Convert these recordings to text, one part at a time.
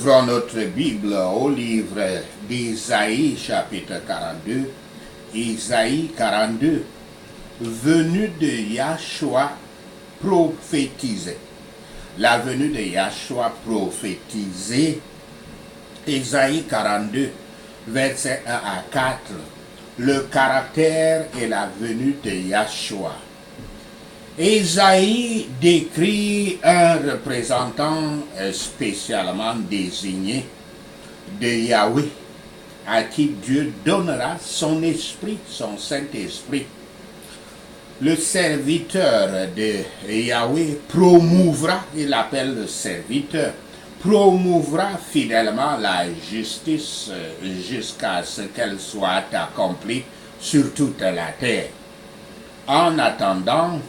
Ouvrons notre Bible au livre d'Isaïe, chapitre 42. Isaïe 42, venue de Yahshua prophétisée. La venue de Yahshua prophétisée, Isaïe 42, versets 1 à 4. Le caractère et la venue de Yahshua. Isaïe décrit un représentant spécialement désigné de Yahweh, à qui Dieu donnera son esprit, son Saint-Esprit. Le serviteur de Yahweh promouvra, il l'appelle le serviteur, promouvra fidèlement la justice jusqu'à ce qu'elle soit accomplie sur toute la terre. En attendant,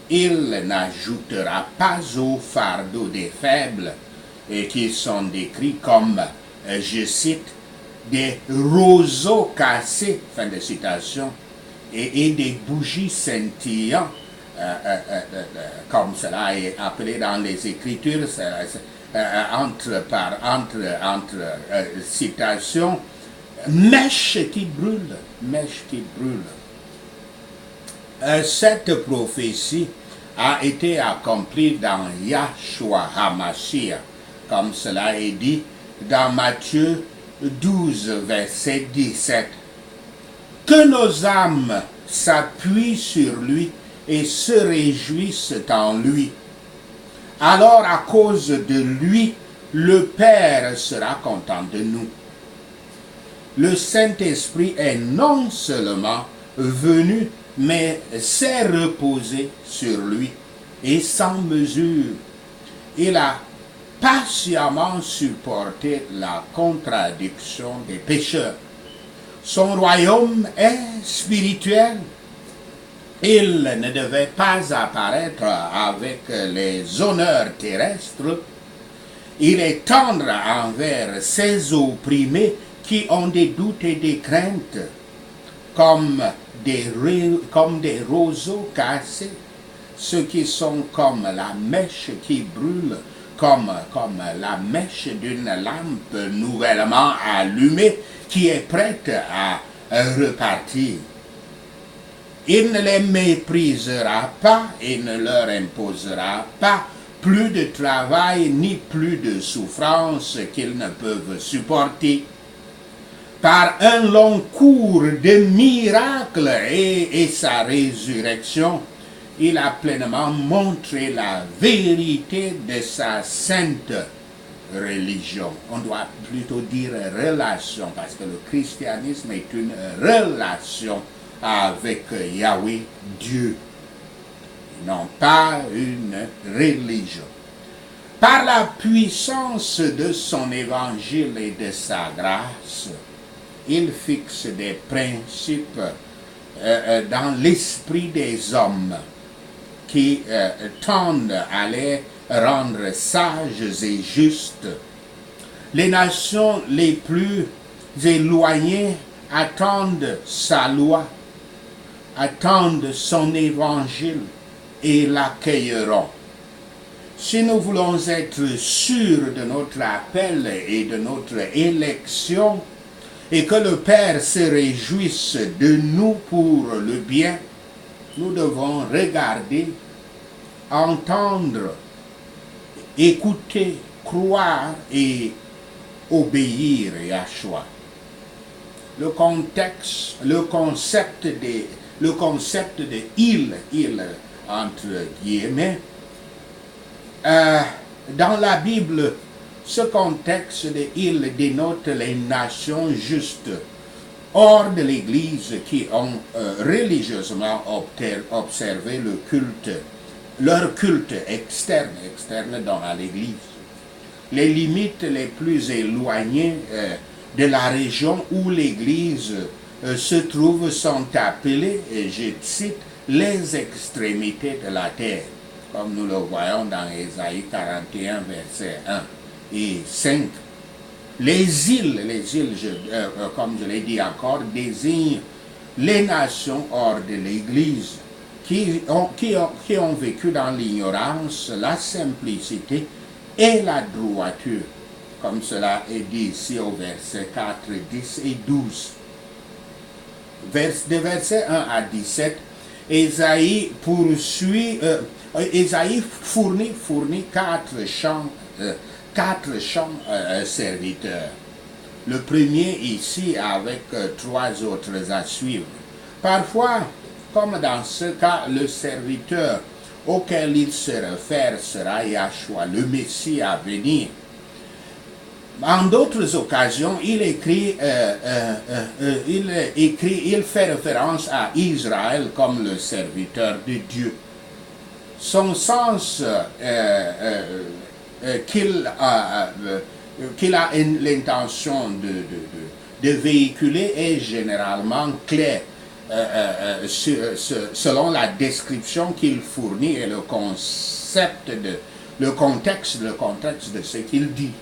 il n'ajoutera pas au fardeau des faibles, qui sont décrits comme, je cite, des roseaux cassés, fin de citation, et des bougies scintillantes, comme cela est appelé dans les Écritures, entre citations, mèches qui brûlent, mèches qui brûlent. Cette prophétie a été accomplie dans Yahshua HaMashiach, comme cela est dit dans Matthieu 12, verset 17. Que nos âmes s'appuient sur lui et se réjouissent en lui. Alors à cause de lui, le Père sera content de nous. Le Saint-Esprit est non seulement venu, mais s'est reposé sur lui, et sans mesure. Il a patiemment supporté la contradiction des pécheurs. Son royaume est spirituel. Il ne devait pas apparaître avec les honneurs terrestres. Il est tendre envers ses opprimés qui ont des doutes et des craintes, comme des roseaux cassés, ceux qui sont comme la mèche qui brûle, comme la mèche d'une lampe nouvellement allumée qui est prête à repartir. Il ne les méprisera pas et ne leur imposera pas plus de travail ni plus de souffrance qu'ils ne peuvent supporter. Par un long cours de miracles et sa résurrection, il a pleinement montré la vérité de sa sainte religion. On doit plutôt dire relation, parce que le christianisme est une relation avec Yahweh, Dieu, non pas une religion. Par la puissance de son évangile et de sa grâce, il fixe des principes dans l'esprit des hommes qui tendent à les rendre sages et justes. Les nations les plus éloignées attendent sa loi, attendent son évangile et l'accueilleront. Si nous voulons être sûrs de notre appel et de notre élection, et que le Père se réjouisse de nous pour le bien, nous devons regarder, entendre, écouter, croire et obéir Yahshua. Le concept de il entre guillemets, dans la Bible, ce contexte de il dénote les nations justes hors de l'Église qui ont religieusement observé le culte, leur culte externe dans l'Église. Les limites les plus éloignées de la région où l'Église se trouve sont appelées, et je cite, les extrémités de la terre, comme nous le voyons dans Isaïe 41, verset 1 et 5. Les îles, comme je l'ai dit encore, désignent les nations hors de l'Église qui ont vécu dans l'ignorance, la simplicité et la droiture. comme cela est dit ici au verset 4, 10 et 12. De verset 1 à 17, Ésaïe fournit quatre chants serviteurs. Le premier ici avec trois autres à suivre. Parfois, comme dans ce cas, le serviteur auquel il se réfère sera Yahshua, le Messie à venir. En d'autres occasions, il fait référence à Israël comme le serviteur de Dieu. Son sens qu'il a l'intention de véhiculer est généralement clair selon la description qu'il fournit et le contexte de ce qu'il dit.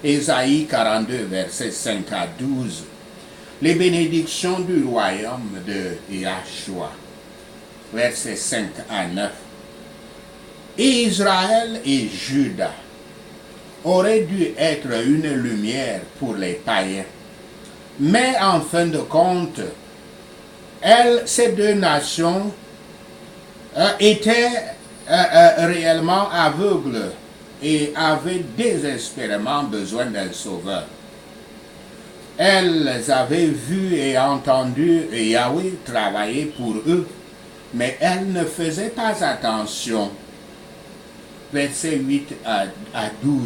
Ésaïe 42, versets 5 à 12. Les bénédictions du royaume de Yahshua, versets 5 à 9. Israël et Juda auraient dû être une lumière pour les païens. Mais en fin de compte, ces deux nations étaient réellement aveugles et avaient désespérément besoin d'un sauveur. Elles avaient vu et entendu Yahweh travailler pour eux, mais elles ne faisaient pas attention. Versets 8 à 12.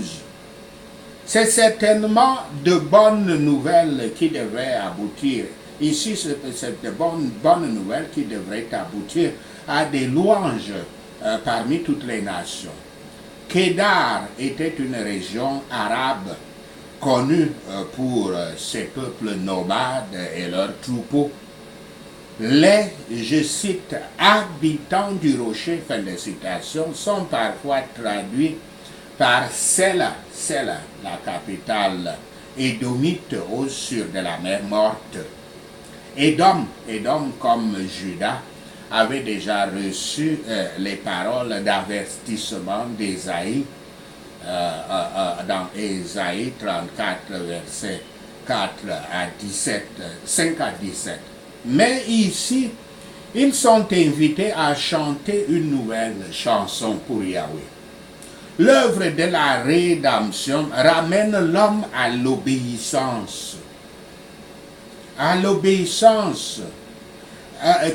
C'est certainement de bonnes nouvelles qui devraient aboutir. Ici, c'est de bonnes nouvelles qui devraient aboutir à des louanges parmi toutes les nations. Kédar était une région arabe connue pour ses peuples nomades et leurs troupeaux. Les, je cite, habitants du rocher, fin de citation, sont parfois traduits par Sela, la capitale édomite au sud de la mer Morte. Édom comme Juda, avait déjà reçu les paroles d'avertissement d'Ésaïe dans Ésaïe 34, versets 4 à 17, 5 à 17. Mais ici, ils sont invités à chanter une nouvelle chanson pour Yahweh. L'œuvre de la rédemption ramène l'homme à l'obéissance. À l'obéissance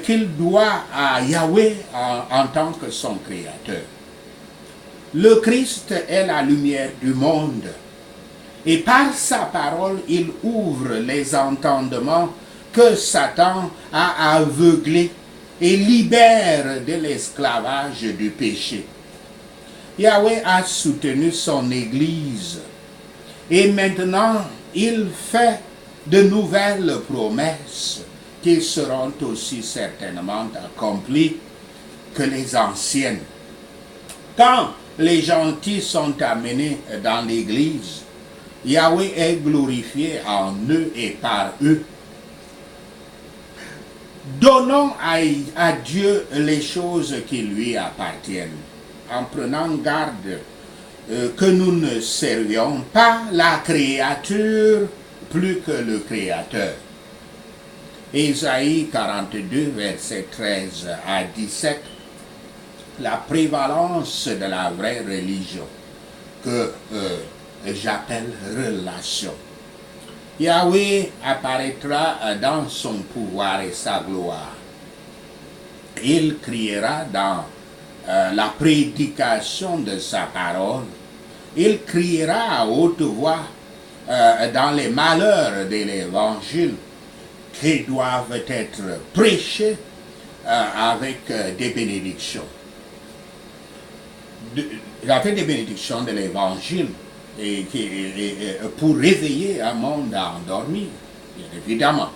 qu'il doit à Yahweh en tant que son créateur. Le Christ est la lumière du monde. Et par sa parole, il ouvre les entendements que Satan a aveuglés et libère de l'esclavage du péché. Yahweh a soutenu son Église et maintenant il fait de nouvelles promesses qui seront aussi certainement accomplies que les anciennes. Quand les gentils sont amenés dans l'Église, Yahweh est glorifié en eux et par eux. Donnons à Dieu les choses qui lui appartiennent, en prenant garde que nous ne servions pas la créature plus que le Créateur. Ésaïe 42, versets 13 à 17, la prévalence de la vraie religion que j'appelle relation. Yahweh apparaîtra dans son pouvoir et sa gloire. Il criera dans la prédication de sa parole. Il criera à haute voix dans les malheurs de l'Évangile qui doivent être prêchés avec des bénédictions. Avec des bénédictions de l'Évangile pour réveiller un monde endormi, bien évidemment.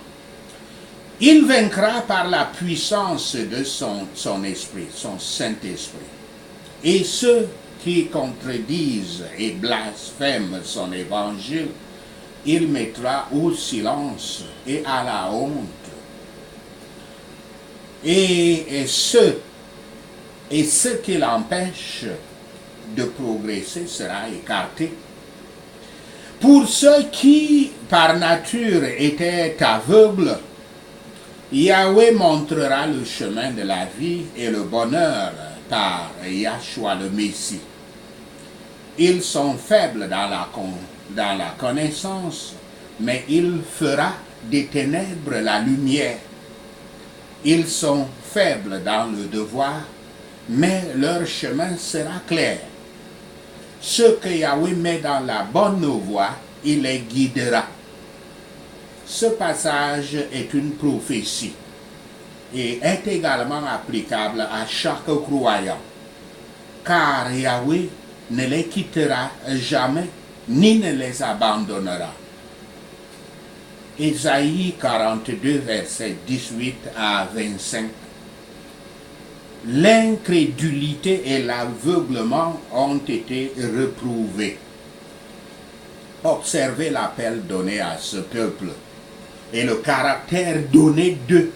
Il vaincra par la puissance de son esprit, son Saint-Esprit. Et ceux qui contredisent et blasphèment son évangile, il mettra au silence et à la honte. Et ce qui l'empêche de progresser sera écarté. Pour ceux qui, par nature, étaient aveugles, Yahweh montrera le chemin de la vie et le bonheur par Yahshua le Messie. Ils sont faibles dans la connaissance, mais il fera des ténèbres la lumière. Ils sont faibles dans le devoir, mais leur chemin sera clair. Ceux que Yahweh met dans la bonne voie, il les guidera. Ce passage est une prophétie et est également applicable à chaque croyant, car Yahweh ne les quittera jamais ni ne les abandonnera. Ésaïe 42, versets 18 à 25. L'incrédulité et l'aveuglement ont été reprouvés. Observez l'appel donné à ce peuple et le caractère donné d'eux.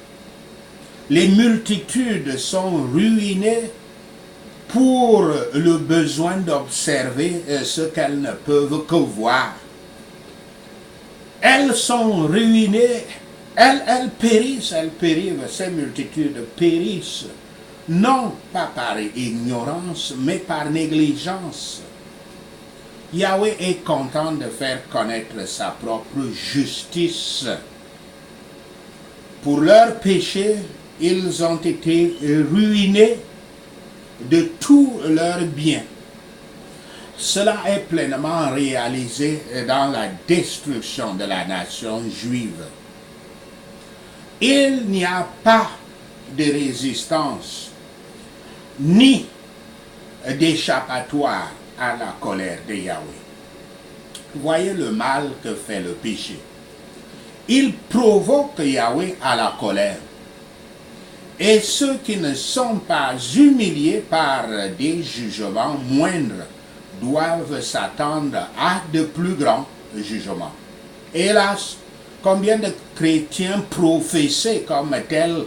Les multitudes sont ruinées pour le besoin d'observer ce qu'elles ne peuvent que voir. Elles sont ruinées, elles périssent, ces multitudes périssent, non pas par ignorance, mais par négligence. Yahweh est content de faire connaître sa propre justice. Pour leurs péchés, ils ont été ruinés de tous leurs biens. Cela est pleinement réalisé dans la destruction de la nation juive. Il n'y a pas de résistance, ni d'échappatoire à la colère de Yahweh. Voyez le mal que fait le péché. Il provoque Yahweh à la colère. Et ceux qui ne sont pas humiliés par des jugements moindres doivent s'attendre à de plus grands jugements. Hélas, combien de chrétiens professés comme tels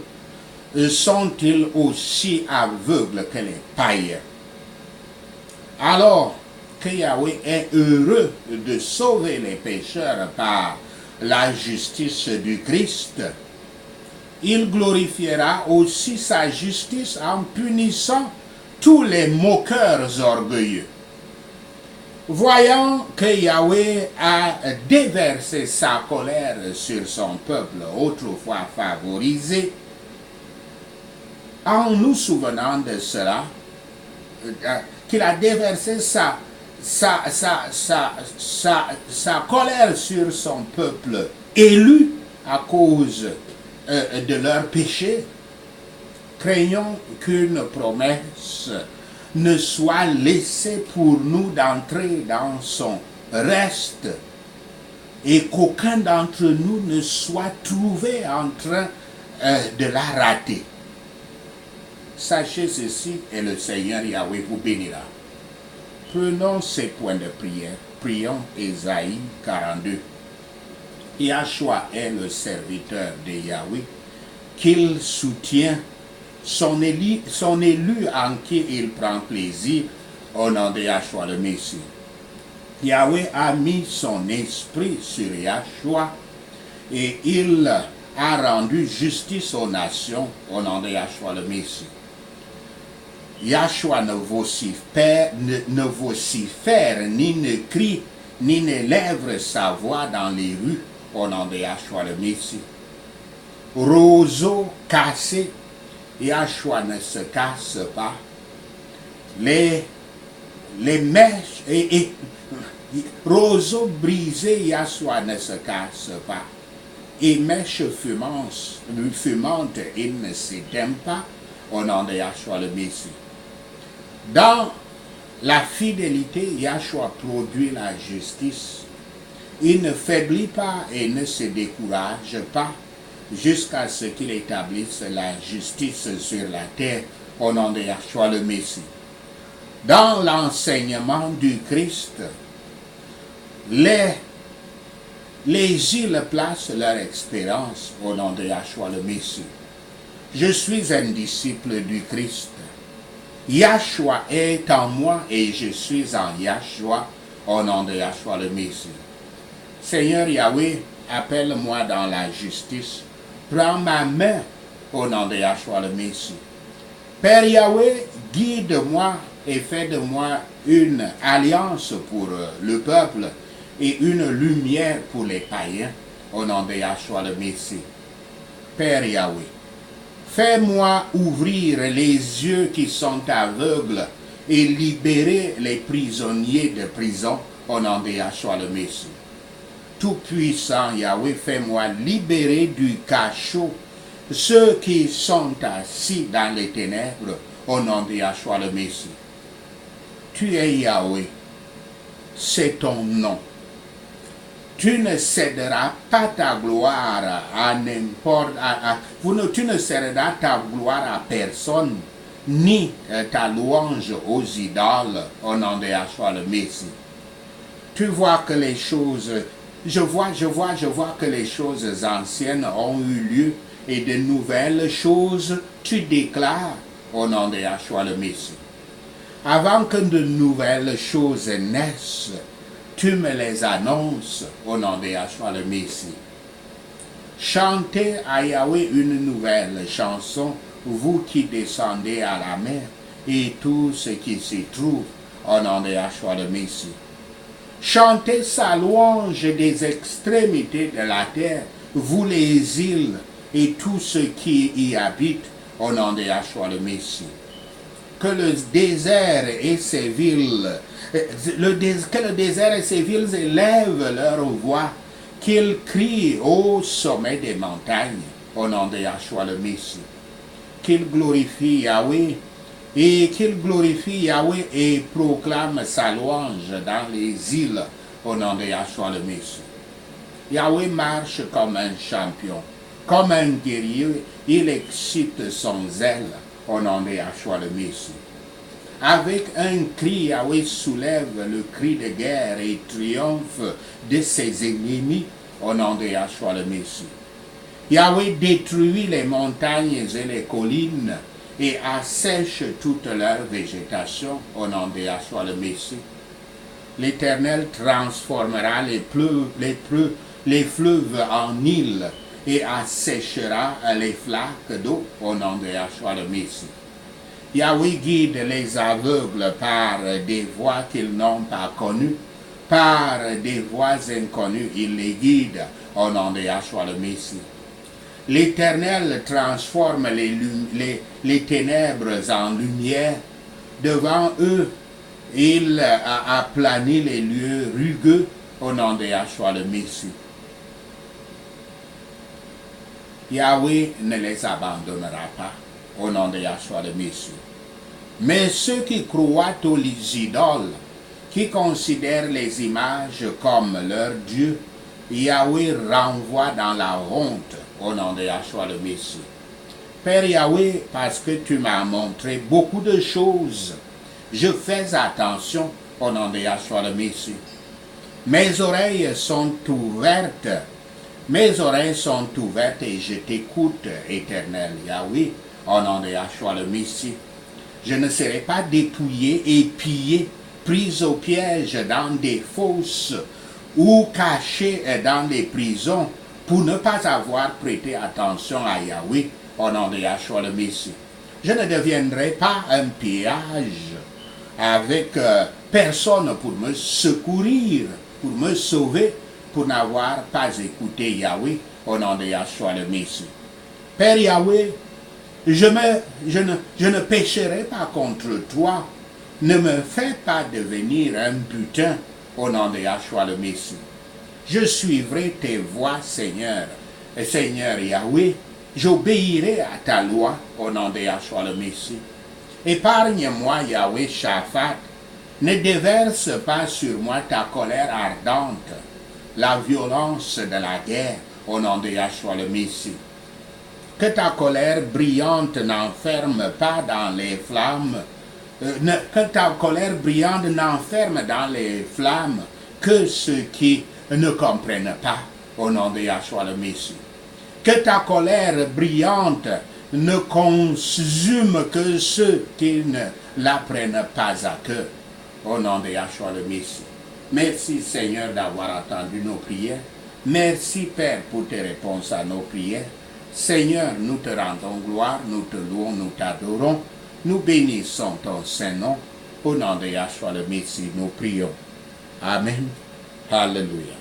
sont-ils aussi aveugles que les païens? Alors que Yahweh est heureux de sauver les pécheurs par la justice du Christ, il glorifiera aussi sa justice en punissant tous les moqueurs orgueilleux. Voyant que Yahweh a déversé sa colère sur son peuple autrefois favorisé, en nous souvenant de cela, qu'il a déversé sa colère sur son peuple élu à cause de leurs péchés, craignons qu'une promesse ne soit laissée pour nous d'entrer dans son reste et qu'aucun d'entre nous ne soit trouvé en train de la rater. Sachez ceci et le Seigneur Yahweh vous bénira. Prenons ces points de prière. Prions Ésaïe 42. Yahshua est le serviteur de Yahweh, qu'il soutient, son élu en qui il prend plaisir, au nom de Yahshua le Messie. Yahweh a mis son esprit sur Yahshua et il a rendu justice aux nations au nom de Yahshua le Messie. Yahshua ne vocifère ni ne crie, ni ne lève sa voix dans les rues au nom de Yahshua le Messie. Roseau cassé, Yahshua ne se casse pas. Les mèches et roseau brisé, Yahshua ne se casse pas. Et mèche fumante, il ne s'éteint pas au nom de Yahshua le Messie. Dans la fidélité, Yahshua produit la justice. Il ne faiblit pas et ne se décourage pas jusqu'à ce qu'il établisse la justice sur la terre au nom de Yahshua le Messie. Dans l'enseignement du Christ, les îles placent leur espérance au nom de Yahshua le Messie. Je suis un disciple du Christ. Yahshua est en moi et je suis en Yahshua au nom de Yahshua le Messie. Seigneur Yahweh, appelle-moi dans la justice. Prends ma main au nom de Yahshua le Messie. Père Yahweh, guide-moi et fais de moi une alliance pour le peuple et une lumière pour les païens au nom de Yahshua le Messie. Père Yahweh, fais-moi ouvrir les yeux qui sont aveugles et libérer les prisonniers de prison au nom de Yahshua le Messie. Tout-puissant Yahweh, fais-moi libérer du cachot ceux qui sont assis dans les ténèbres au nom de Yahshua le Messie. Tu es Yahweh, c'est ton nom. Tu ne céderas pas ta gloire à n'importe tu ne céderas ta gloire à personne, ni ta louange aux idoles au nom de Yahshua le Messie. Tu vois que les choses, je vois que les choses anciennes ont eu lieu et de nouvelles choses tu déclares au nom de Yahshua le Messie. Avant que de nouvelles choses naissent, tu me les annonces au nom de Yahshua le Messie. Chantez à Yahweh une nouvelle chanson, vous qui descendez à la mer et tout ce qui s'y trouve au nom de Yahshua le Messie. Chantez sa louange des extrémités de la terre, vous les îles et tous ceux qui y habitent au nom de Yahshua le Messie. Que le désert et ses villes, élèvent leur voix, qu'ils crient au sommet des montagnes au nom de Yahshua le Messie. Qu'ils glorifient Yahweh et proclament sa louange dans les îles au nom de Yahshua le Messie. Yahweh marche comme un champion, comme un guerrier, il excite son zèle au nom de Yahshua le Messie. Avec un cri, Yahweh soulève le cri de guerre et triomphe de ses ennemis au nom de Yahshua le Messie. Yahweh détruit les montagnes et les collines et assèche toute leur végétation au nom de Yahshua le Messie. L'Éternel transformera les fleuves en îles et asséchera les flaques d'eau au nom de Yahshua le Messie. Yahweh guide les aveugles par des voies qu'ils n'ont pas connues, par des voies inconnues, il les guide au nom de Yahshua le Messie. L'Éternel transforme les ténèbres en lumière. Devant eux, il a aplani les lieux rugueux au nom de Yahshua le Messie. Yahweh ne les abandonnera pas au nom de Yahshua le Messie. Mais ceux qui croient aux idoles, qui considèrent les images comme leur Dieu, Yahweh renvoie dans la honte au nom de Yahshua le Messie. Père Yahweh, parce que tu m'as montré beaucoup de choses, je fais attention au nom de Yahshua le Messie. Mes oreilles sont ouvertes et je t'écoute, éternel Yahweh, au nom de Yahshua le Messie. Je ne serai pas dépouillé et pillé, pris au piège dans des fosses ou caché dans les prisons pour ne pas avoir prêté attention à Yahweh au nom de Yahshua le Messie. Je ne deviendrai pas un pillage avec personne pour me secourir, pour me sauver, pour n'avoir pas écouté Yahweh au nom de Yahshua le Messie. Père Yahweh, je ne pécherai pas contre toi. Ne me fais pas devenir un butin au nom de Yahshua le Messie. Je suivrai tes voies, Seigneur. Et Seigneur Yahweh, j'obéirai à ta loi au nom de Yahshua le Messie. Épargne-moi, Yahweh Shaphat. Ne déverse pas sur moi ta colère ardente, la violence de la guerre au nom de Yahshua le Messie. Que ta colère brillante n'enferme pas dans les flammes, que ta colère brillante n'enferme dans les flammes que ceux qui ne comprennent pas au nom de Yahshua le Messie. Que ta colère brillante ne consume que ceux qui ne la prennent pas à cœur au nom de Yahshua le Messie. Merci Seigneur d'avoir entendu nos prières. Merci Père pour tes réponses à nos prières. Seigneur, nous te rendons gloire, nous te louons, nous t'adorons. Nous bénissons ton Saint-Nom. Au nom de Yahshua le Messie, nous prions. Amen. Alléluia.